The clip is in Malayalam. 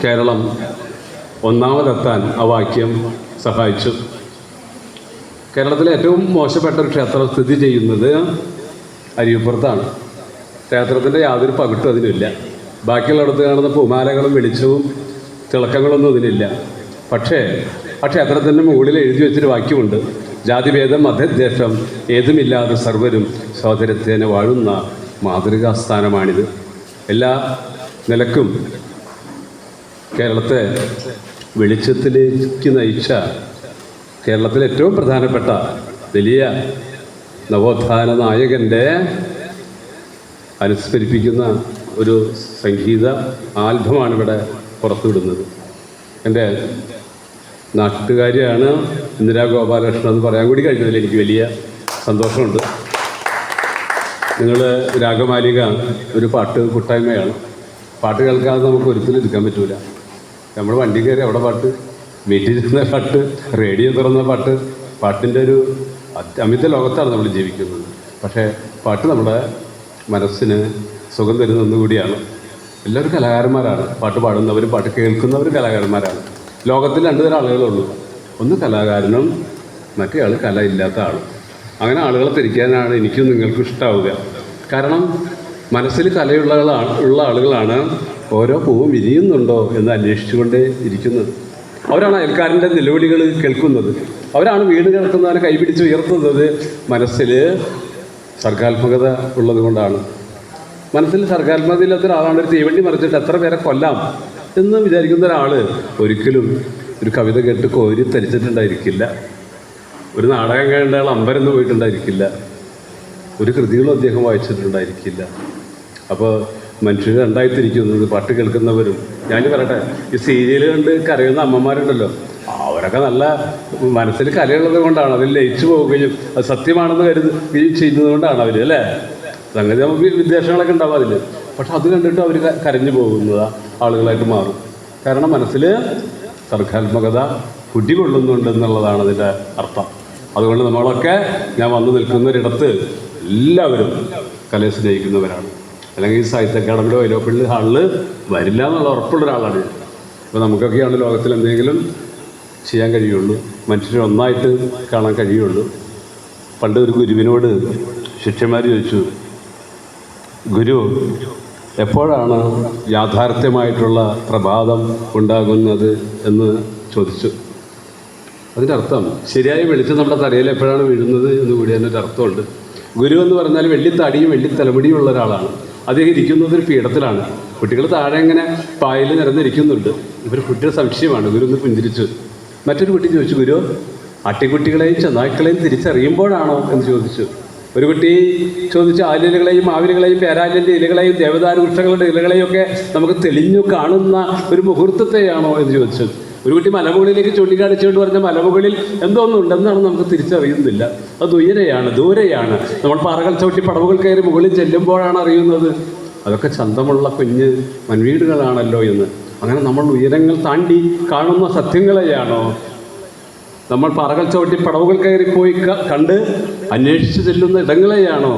കേരളം ഒന്നാമതെത്താൻ ആ വാക്യം സഹായിച്ചു. കേരളത്തിലെ ഏറ്റവും മോശപ്പെട്ട ഒരു ക്ഷേത്രം സ്ഥിതി ചെയ്യുന്നത് അരിയപ്പുറത്താണ്. ക്ഷേത്രത്തിൻ്റെ യാതൊരു പകിട്ടും അതിനില്ല. ബാക്കിയുള്ളിടത്ത് കാണുന്ന പൂമാലകളും വെളിച്ചവും തിളക്കങ്ങളൊന്നും അതിനില്ല. പക്ഷേ ആ ക്ഷേത്രത്തിൻ്റെ മുകളിൽ എഴുതി വെച്ചൊരു വാക്യമുണ്ട്: ജാതിഭേദം മതദ്വേഷം ഏതുമില്ലാതെ സർവരും സഹോദരത്തേന വാഴുന്ന മാതൃകാസ്ഥാനമാണിത്. എല്ലാ നിലക്കും കേരളത്തെ വെളിച്ചത്തിലേക്ക് നയിച്ച കേരളത്തിലെ ഏറ്റവും പ്രധാനപ്പെട്ട വലിയ നവോത്ഥാന നായകൻ്റെ അനുസ്മരിപ്പിക്കുന്ന ഒരു സംഗീത ആൽബമാണ് ഇവിടെ പുറത്തുവിടുന്നത്. എൻ്റെ നാട്ടുകാരിയാണ് ഇന്ദിരാ ഗോപാലകൃഷ്ണൻ എന്ന് പറയാൻ കൂടി കഴിഞ്ഞതിൽ എനിക്ക് വലിയ സന്തോഷമുണ്ട്. നിങ്ങൾ രാഗമാലിക ഒരു പാട്ട് കൂട്ടായ്മയാണ്. പാട്ട് കേൾക്കാതെ നമുക്ക് ഒരിക്കലും ഇരിക്കാൻ പറ്റില്ല. നമ്മൾ വണ്ടി കയറി അവിടെ പാട്ട്, വീട്ടിലിരുന്ന പാട്ട്, റേഡിയോ തുറന്ന പാട്ട്, പാട്ടിൻ്റെ ഒരു അമിത ലോകത്താണ് നമ്മൾ ജീവിക്കുന്നത്. പക്ഷേ പാട്ട് നമ്മുടെ മനസ്സിന് സുഖം തരുന്ന ഒന്നുകൂടിയാണ്. എല്ലാവരും കലാകാരന്മാരാണ്. പാട്ട് പാടുന്നവരും പാട്ട് കേൾക്കുന്നവരും കലാകാരന്മാരാണ്. ലോകത്തിൽ രണ്ട് തരം ആളുകളുള്ളൂ. ഒന്ന് കലാകാരനും, മറ്റേ ആൾ കല ഇല്ലാത്ത ആളും. അങ്ങനെ ആളുകളെ തിരിക്കാനാണ് എനിക്കും നിങ്ങൾക്കും ഇഷ്ടമാവുക. കാരണം മനസ്സിൽ കലയുള്ള ആളുകളാണ് ഓരോ പൂവും വിരിയുന്നുണ്ടോ എന്ന് അന്വേഷിച്ചുകൊണ്ടേ ഇരിക്കുന്നത്. അവരാണ് അയൽക്കാരൻ്റെ നിലവിളികൾ കേൾക്കുന്നത്. അവരാണ് വീട് കിടക്കുന്നവരെ കൈപിടിച്ച് ഉയർത്തുന്നത്. മനസ്സിൽ സർഗാത്മകത ഉള്ളത് കൊണ്ടാണ്. മനസ്സിൽ സർഗാത്മകത ഇല്ലാത്ത ഒരാളാണ് ഒരു തീവണ്ടി മറിച്ചിട്ട് എത്ര പേരെ കൊല്ലാം എന്ന് വിചാരിക്കുന്ന ഒരാൾ ഒരിക്കലും ഒരു കവിത കേട്ട് കോരി തരിച്ചിട്ടുണ്ടായിരിക്കില്ല. ഒരു നാടകം കേണ്ട ആൾ അമ്പരന്ന് പോയിട്ടുണ്ടായിരിക്കില്ല. ഒരു കൃതികളും അദ്ദേഹം വായിച്ചിട്ടുണ്ടായിരിക്കില്ല. അപ്പോൾ മനുഷ്യർ രണ്ടായി തിരിക്കുന്നത് പാട്ട് കേൾക്കുന്നവരും. ഞാൻ പറയട്ടെ, ഈ സീരിയൽ കണ്ട് കരയുന്ന അമ്മമാരുണ്ടല്ലോ, അവരൊക്കെ നല്ല മനസ്സിൽ കലയുള്ളത് കൊണ്ടാണ്, അതിൽ ലയിച്ചു പോവുകയും അത് സത്യമാണെന്ന് കരുതുകയും ചെയ്യുന്നത് കൊണ്ടാണ് അവർ, അല്ലേ? സംഗതി നമുക്ക് വിദ്വേഷങ്ങളൊക്കെ ഉണ്ടാവും അതിൽ. പക്ഷെ അത് കണ്ടിട്ട് അവർ കരഞ്ഞു പോകുന്നത് ആളുകളായിട്ട് മാറും. കാരണം മനസ്സിൽ സർഗാത്മകത കുടികൊള്ളുന്നുണ്ടെന്നുള്ളതാണ് അതിൻ്റെ അർത്ഥം. അതുകൊണ്ട് നമ്മളൊക്കെ ഞാൻ വന്നു നിൽക്കുന്നൊരിടത്ത് എല്ലാവരും കലയെ സ്നേഹിക്കുന്നവരാണ്. അല്ലെങ്കിൽ ഈ സാഹിത്യ അക്കാദമിയുടെ വൈലോപ്പള്ളി ഹാളിൽ വരില്ല എന്നുള്ള ഉറപ്പുള്ള ഒരാളാണ് ഞാൻ. അപ്പോൾ നമുക്കൊക്കെയാണ് ലോകത്തിൽ എന്തെങ്കിലും ചെയ്യാൻ കഴിയുള്ളൂ, മനുഷ്യരെ ഒന്നായിട്ട് കാണാൻ കഴിയുള്ളൂ. പണ്ട് ഒരു ഗുരുവിനോട് ശിഷ്യന്മാർ ചോദിച്ചു, ഗുരു, എപ്പോഴാണ് യാഥാർത്ഥ്യമായിട്ടുള്ള പ്രഭാതം ഉണ്ടാകുന്നത് എന്ന് ചോദിച്ചു. അതിൻ്റെ അർത്ഥം ശരിയായ വെളിച്ചം നമ്മുടെ തലയിൽ എപ്പോഴാണ് വീഴുന്നത് എന്ന് കൂടി അതിനൊരു അർത്ഥമുണ്ട്. ഗുരു എന്ന് പറഞ്ഞാൽ വെള്ളിത്താടിയും വെള്ളിത്തലമുടിയും ഉള്ള ഒരാളാണ്. അദ്ദേഹം ഇരിക്കുന്നത് ഒരു പീഠത്തിലാണ്. കുട്ടികൾ താഴെ ഇങ്ങനെ പായൽ നിരന്നിരിക്കുന്നുണ്ട്. ഇവർ കുട്ടിയുടെ സംശയമാണ്. ഗുരു ഒന്ന് പുഞ്ചിരിച്ചു. മറ്റൊരു കുട്ടി ചോദിച്ചു, ഗുരു, ആട്ടിക്കുട്ടികളെയും ചെന്നായ്ക്കളെയും തിരിച്ചറിയുമ്പോഴാണോ എന്ന് ചോദിച്ചു. ഒരു കുട്ടി ചോദിച്ചു, ആലിലകളെയും മാവിലകളെയും പേരാലിൻ്റെ ഇലകളെയും ദേവദാരു വൃക്ഷങ്ങളുടെ ഇലകളെയും ഒക്കെ നമുക്ക് തെളിഞ്ഞു കാണുന്ന ഒരു മുഹൂർത്തത്തെയാണോ എന്ന് ചോദിച്ചു. ഒരു കുട്ടി മലമുകളിലേക്ക് ചൂണ്ടിക്കാണിച്ചുകൊണ്ട് പറഞ്ഞ മലമുകളിൽ എന്തോന്നുണ്ടെന്നാണ് നമുക്ക് തിരിച്ചറിയുന്നില്ല. അത് ദൂരെയാണ്. നമ്മൾ പാറകൾ ചവിട്ടി പടവുകൾ കയറി മുകളിൽ ചെല്ലുമ്പോഴാണ് അറിയുന്നത് അതൊക്കെ ചന്തമുള്ള കുഞ്ഞ് മൺവീടുകളാണല്ലോ എന്ന്. അങ്ങനെ നമ്മൾ ഉയരങ്ങൾ താണ്ടി കാണുന്ന സത്യങ്ങളെയാണോ, നമ്മൾ പാറകൾ ചവിട്ടി പടവുകൾ കയറിപ്പോയി കണ്ട് അന്വേഷിച്ച് ചെല്ലുന്ന ഇടങ്ങളെയാണോ